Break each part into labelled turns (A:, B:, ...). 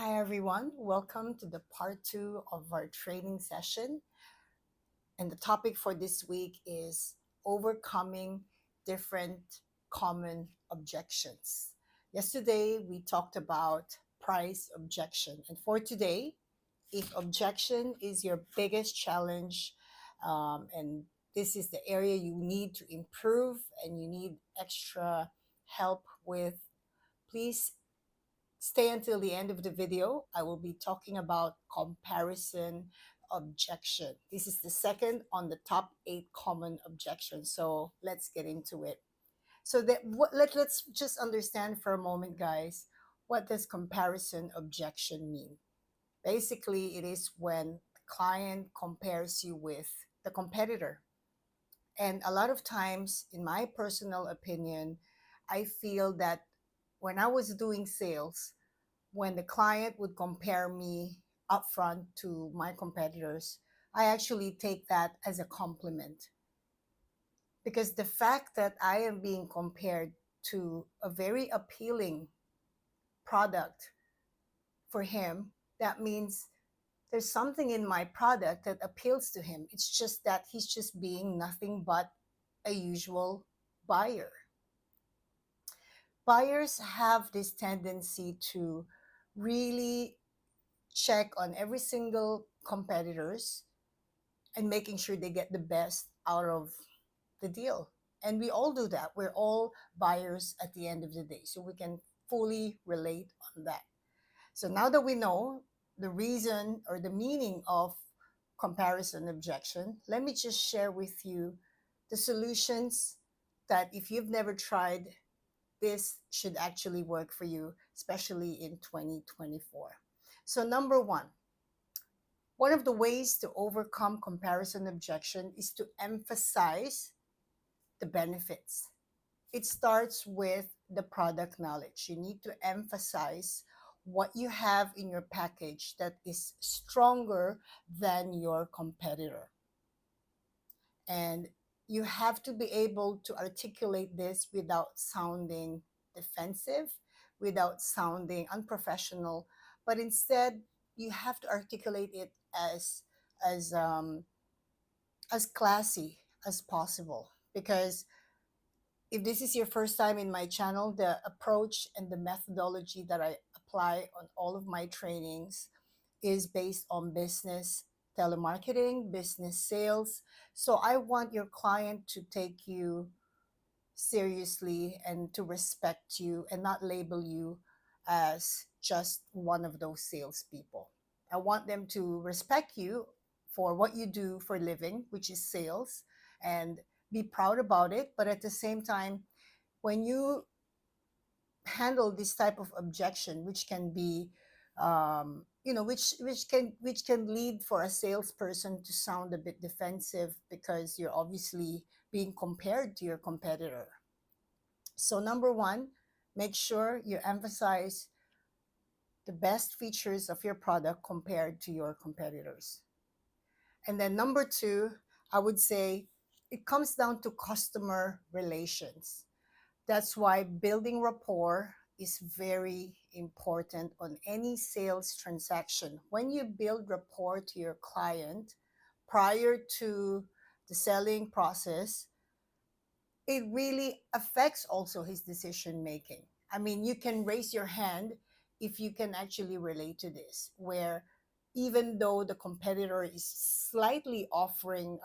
A: Hi, everyone. Welcome to the part two of our training session. And the topic for this week is overcoming different common objections. Yesterday, we talked about price objection. And for today, if objection is your biggest challenge, and this is the area you need to improve and you need extra help with, please stay until the end of the video. I will be talking about comparison objection. This is the second on the top 8 common objections. So let's get into it. So let's just understand for a moment, guys, what does comparison objection mean? Basically, it is when the client compares you with the competitor. And a lot of times, in my personal opinion, I feel that when I was doing sales, when the client would compare me upfront to my competitors, I actually take that as a compliment because the fact that I am being compared to a very appealing product for him, that means there's something in my product that appeals to him. It's just that he's just being nothing but a usual buyer. Buyers have this tendency to really check on every single competitors and making sure they get the best out of the deal. And we all do that. We're all buyers at the end of the day. So we can fully relate on that. So now that we know the reason or the meaning of comparison objection, let me just share with you the solutions that if you've never tried, this should actually work for you, especially in 2024. So, number one of the ways to overcome comparison objection is to emphasize the benefits. It starts with the product knowledge. You need to emphasize what you have in your package that is stronger than your competitor. And you have to be able to articulate this without sounding defensive, without sounding unprofessional, but instead you have to articulate it as um, as classy as possible. Because if this is your first time in my channel, the approach and the methodology that I apply on all of my trainings is based on business telemarketing, business sales. So I want your client to take you seriously and to respect you and not label you as just one of those salespeople. I want them to respect you for what you do for a living, which is sales, and be proud about it. But at the same time, when you handle this type of objection, which can be which can lead for a salesperson to sound a bit defensive because you're obviously being compared to your competitor. So number one, make sure you emphasize the best features of your product compared to your competitors. And then number two, I would say it comes down to customer relations. That's why building rapport is very important on any sales transaction. When you build rapport to your client prior to the selling process, it really affects also his decision making. I mean, you can raise your hand if you can actually relate to this, where even though the competitor is slightly offering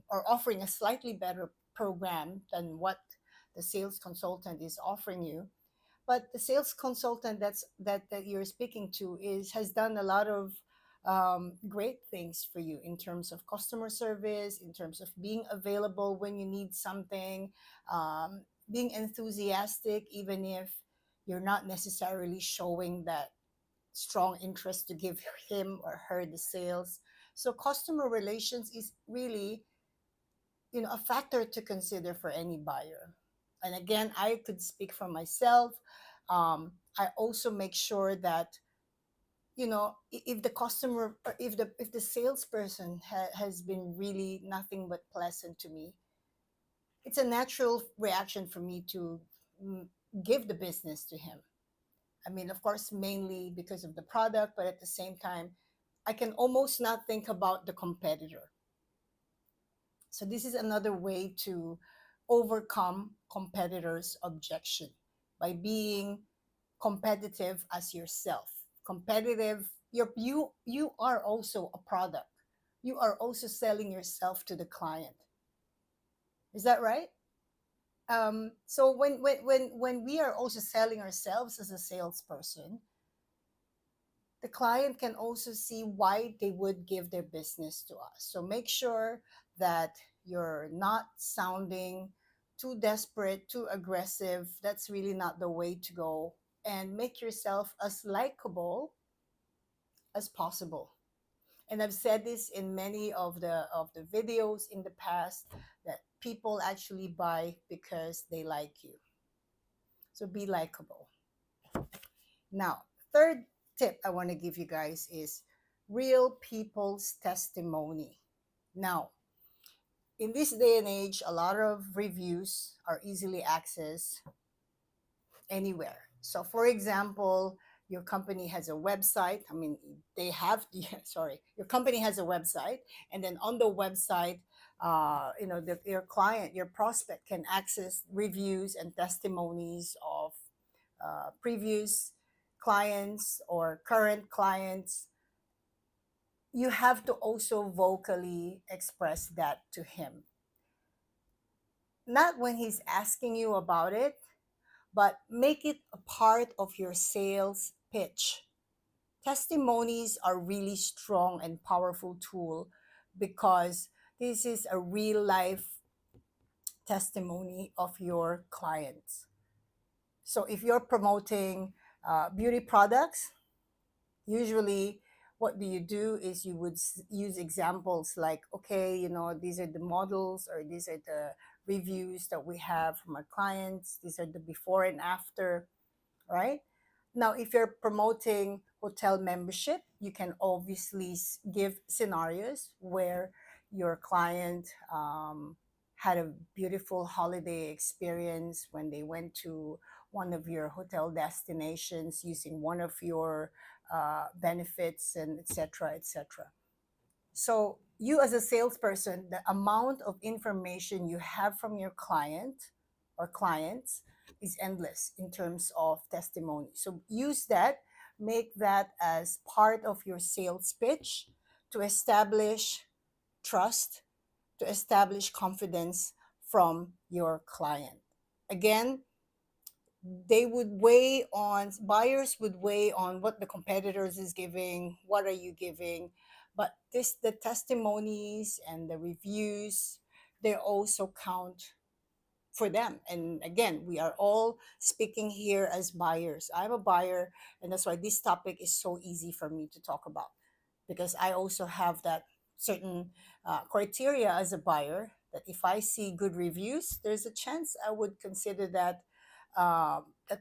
A: or offering a slightly better program than what the sales consultant is offering you, but the sales consultant that you're speaking to is has done a lot of great things for you in terms of customer service, in terms of being available when you need something, being enthusiastic even if you're not necessarily showing that strong interest to give him or her the sales. So customer relations is really, a factor to consider for any buyer. And again, I could speak for myself. I also make sure that, if the customer or if the salesperson has been really nothing but pleasant to me, it's a natural reaction for me to mm, give the business to him. I mean, of course, mainly because of the product, but at the same time, I can almost not think about the competitor. So this is another way to overcome competitors' objection by being competitive as yourself. Competitive, you are also a product. You are also selling yourself to the client. Is that right? So when we are also selling ourselves as a salesperson, the client can also see why they would give their business to us. So make sure that you're not sounding too desperate, too aggressive. That's really not the way to go. And make yourself as likable as possible. And I've said this in many of the videos in the past that people actually buy because they like you. So be likable. Now, third tip I want to give you guys is real people's testimony. Now, in this day and age, a lot of reviews are easily accessed anywhere. So, for example, your company has a website. I mean, they have, sorry, your company has a website, and then on the website, your client, your prospect can access reviews and testimonies of previous clients or current clients. You have to also vocally express that to him. Not when he's asking you about it, but make it a part of your sales pitch. Testimonies are really strong and powerful tool because this is a real life testimony of your clients. So if you're promoting beauty products, usually what do you do is you would use examples like, okay, these are the models or these are the reviews that we have from our clients, these are the before and after, right? Now, if you're promoting hotel membership, you can obviously give scenarios where your client had a beautiful holiday experience when they went to one of your hotel destinations using one of your benefits, and etc., etc. So, you as a salesperson, the amount of information you have from your client or clients is endless in terms of testimony. So, use that, make that as part of your sales pitch to establish trust, to establish confidence from your client. Again, they would weigh on buyers would weigh on what the competitors is giving, what are you giving, but this the testimonies and the reviews, they also count for them. And again, we are all speaking here as buyers. I'm a buyer, and that's why this topic is so easy for me to talk about, because I also have that certain criteria as a buyer, that if I see good reviews, there's a chance I would consider that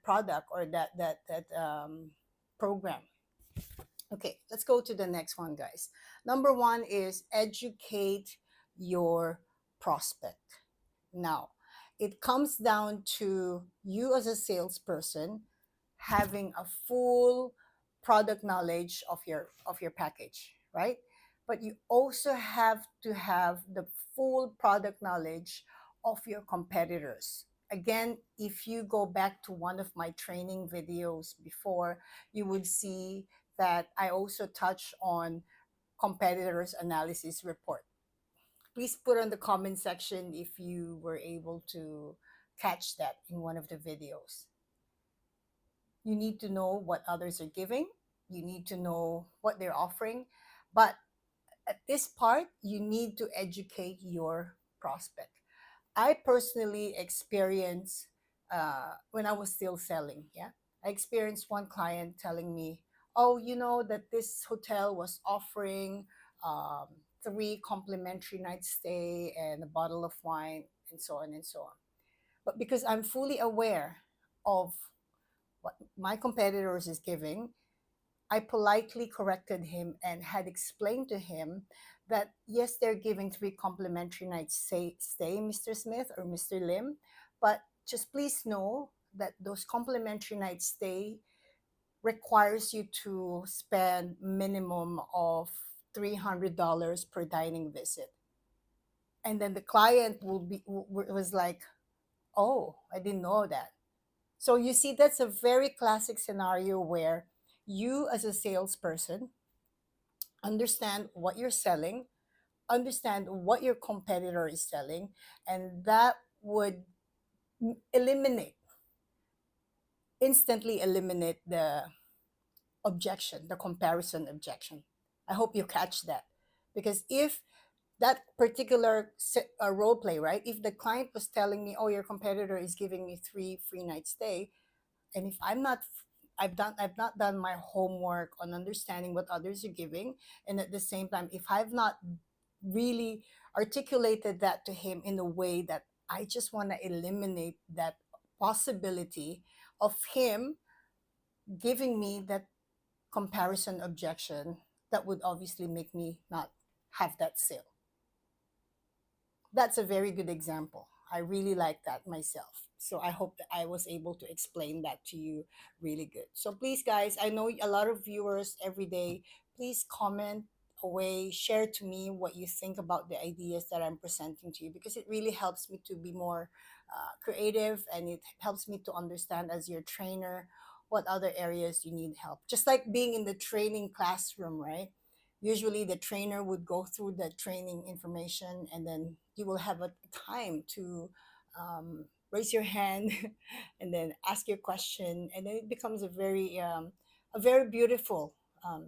A: product or that program. Okay, let's go to the next one, guys. Number one is educate your prospect. Now, it comes down to you as a salesperson having a full product knowledge of your package, right? But you also have to have the full product knowledge of your competitors. Again, if you go back to one of my training videos before, you would see that I also touch on competitors analysis report. Please put on the comment section if you were able to catch that in one of the videos. You need to know what others are giving. You need to know what they're offering. But at this part, you need to educate your prospect. I personally experienced when I was still selling. Yeah, I experienced one client telling me, "Oh, that this hotel was offering um, three complimentary night stay and a bottle of wine, and so on and so on." But because I'm fully aware of what my competitors is giving, I politely corrected him and had explained to him that yes, they're giving three complimentary nights stay, Mr. Smith or Mr. Lim, but just please know that those complimentary nights stay requires you to spend minimum of $300 per dining visit. And then the client was like, oh, I didn't know that. So you see, that's a very classic scenario where you as a salesperson understand what you're selling, understand what your competitor is selling, and that would eliminate, instantly eliminate the objection, the comparison objection. I hope you catch that. Because if that particular role play, right? If the client was telling me, "Oh, your competitor is giving me 3 free night stay," and if I've not done my homework on understanding what others are giving, and at the same time, if I've not really articulated that to him in a way that I just want to eliminate that possibility of him giving me that comparison objection, that would obviously make me not have that sale. That's a very good example. I really like that myself. So I hope that I was able to explain that to you really good. So please, guys, I know a lot of viewers every day. Please comment away, share to me what you think about the ideas that I'm presenting to you, because it really helps me to be more creative, and it helps me to understand as your trainer what other areas you need help. Just like being in the training classroom, right? Usually the trainer would go through the training information, and then you will have a time to raise your hand and then ask your question, and then it becomes a very beautiful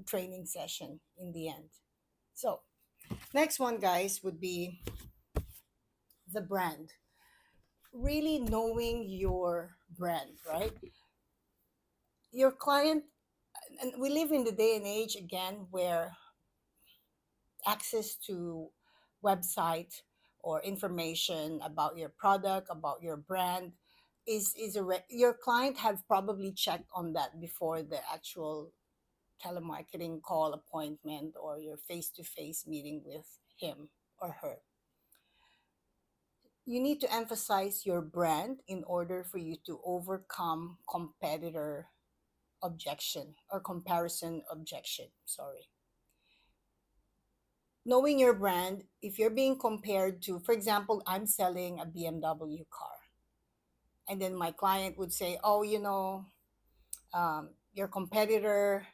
A: training session in the end. So next one, guys, would be the brand. Really knowing your brand, right? Your client, and we live in the day and age again where access to website or information about your product, about your brand your client have probably checked on that before the actual telemarketing call appointment or your face-to-face meeting with him or her. You need to emphasize your brand in order for you to overcome competitor objection or comparison objection, sorry. Knowing your brand, if you're being compared to, for example, I'm selling a BMW car, and then my client would say, oh, your competitor,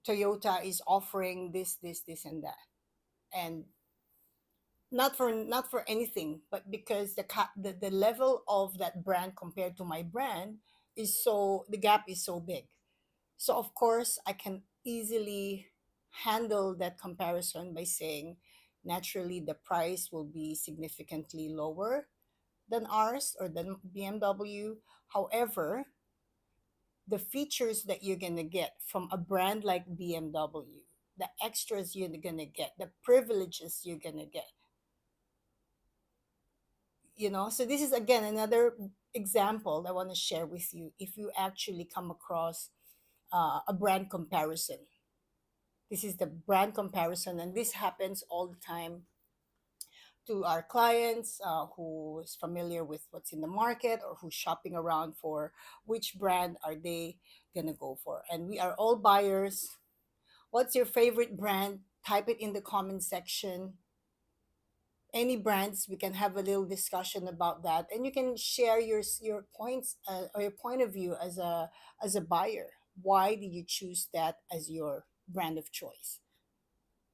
A: Toyota, is offering this, and that. And not for anything, but because the level of that brand compared to my brand the gap is so big. So of course I can easily handle that comparison by saying, naturally the price will be significantly lower than ours or than BMW. However, the features that you're going to get from a brand like BMW, the extras you're going to get, the privileges you're going to get, so this is again another example I want to share with you. If you actually come across a brand comparison, this is the brand comparison, and this happens all the time to our clients who is familiar with what's in the market or who's shopping around for which brand are they gonna go for. And we are all buyers. What's your favorite brand? Type it in the comment section. Any brands, we can have a little discussion about that, and you can share your points or your point of view as a buyer. Why did you choose that as your brand of choice?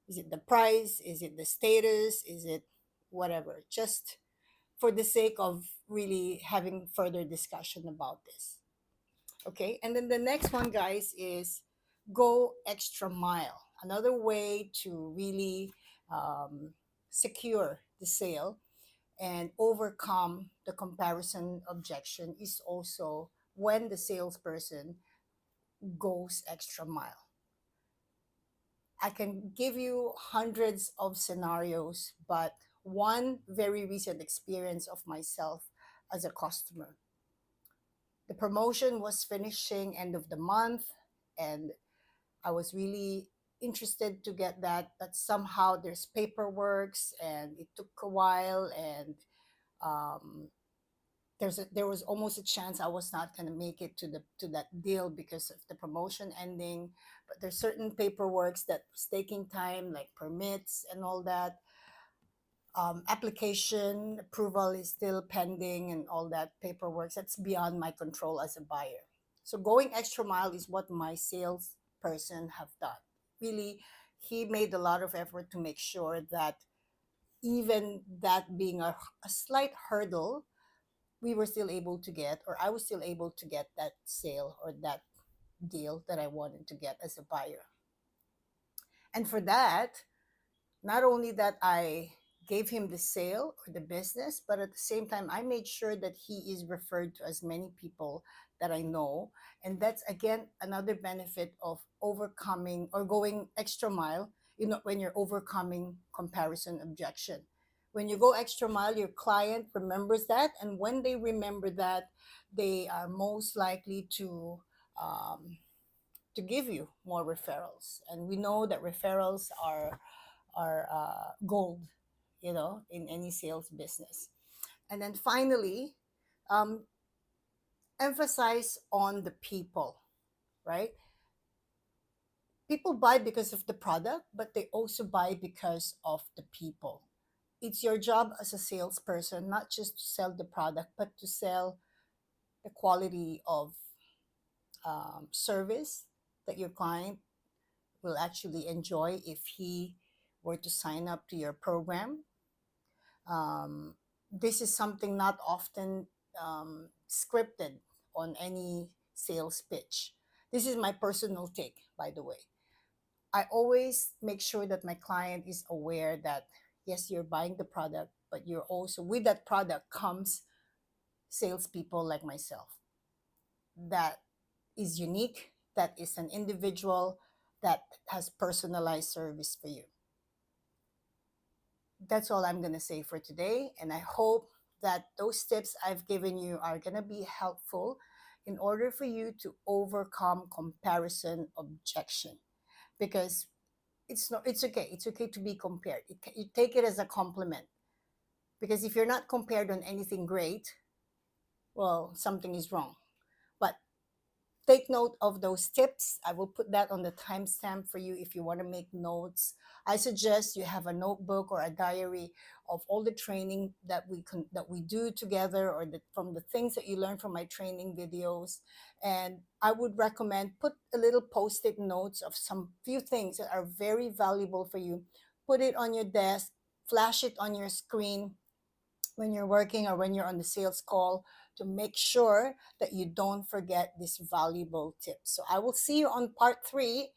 A: Is it the price? Is it the status? Is it whatever? Just for the sake of really having further discussion about this. Okay, and then the next one, guys, is go extra mile. Another way to really secure the sale and overcome the comparison objection is also when the salesperson goes extra mile. I can give you hundreds of scenarios, but one very recent experience of myself as a customer. The promotion was finishing end of the month, and I was really interested to get that, but somehow there's paperwork and it took a while, and um, there was almost a chance I was not going to make it to that deal because of the promotion ending. But there's certain paperwork that was taking time, like permits and all that. Application approval is still pending, and all that paperwork that's beyond my control as a buyer. So going extra mile is what my sales person have done. Really, he made a lot of effort to make sure that even that being a slight hurdle, we were still able to get, or I was still able to get that sale or that deal that I wanted to get as a buyer. And for that, not only that I gave him the sale or the business, but at the same time, I made sure that he is referred to as many people that I know. And that's again another benefit of overcoming or going extra mile, when you're overcoming comparison objection. When you go extra mile, your client remembers that. And when they remember that, they are most likely um, to give you more referrals. And we know that referrals are gold, in any sales business. And then finally, um, emphasize on the people, right? People buy because of the product, but they also buy because of the people. It's your job as a salesperson not just to sell the product, but to sell the quality of service that your client will actually enjoy if he were to sign up to your program. This is something not often scripted on any sales pitch. This is my personal take, by the way. I always make sure that my client is aware that yes, you're buying the product, but you're also, with that product comes salespeople like myself that is unique, that is an individual, that has personalized service for you. That's all I'm going to say for today. And I hope that those tips I've given you are going to be helpful in order for you to overcome comparison objection. Because it's okay. It's okay to be compared. You take it as a compliment. Because if you're not compared on anything great, well, something is wrong. But take note of those tips. I will put that on the timestamp for you if you want to make notes. I suggest you have a notebook or a diary of all the training that we do together, or from the things that you learn from my training videos. And I would recommend put a little post-it notes of some few things that are very valuable for you. Put it on your desk, flash it on your screen when you're working or when you're on the sales call, to make sure that you don't forget this valuable tip. So I will see you on part 3.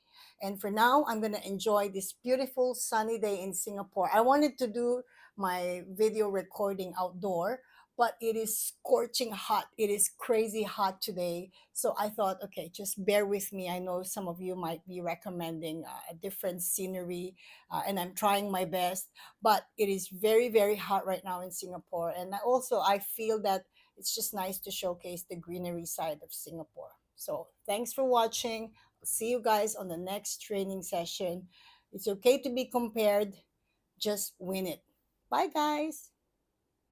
A: And for now, I'm going to enjoy this beautiful sunny day in Singapore. I wanted to do my video recording outdoor, but it is scorching hot. It is crazy hot today. So I thought, okay, just bear with me. I know some of you might be recommending a different scenery, and I'm trying my best, but it is very, very hot right now in Singapore. And I feel that it's just nice to showcase the greenery side of Singapore. So thanks for watching. I'll see you guys on the next training session. It's okay to be compared. Just win it. Bye, guys.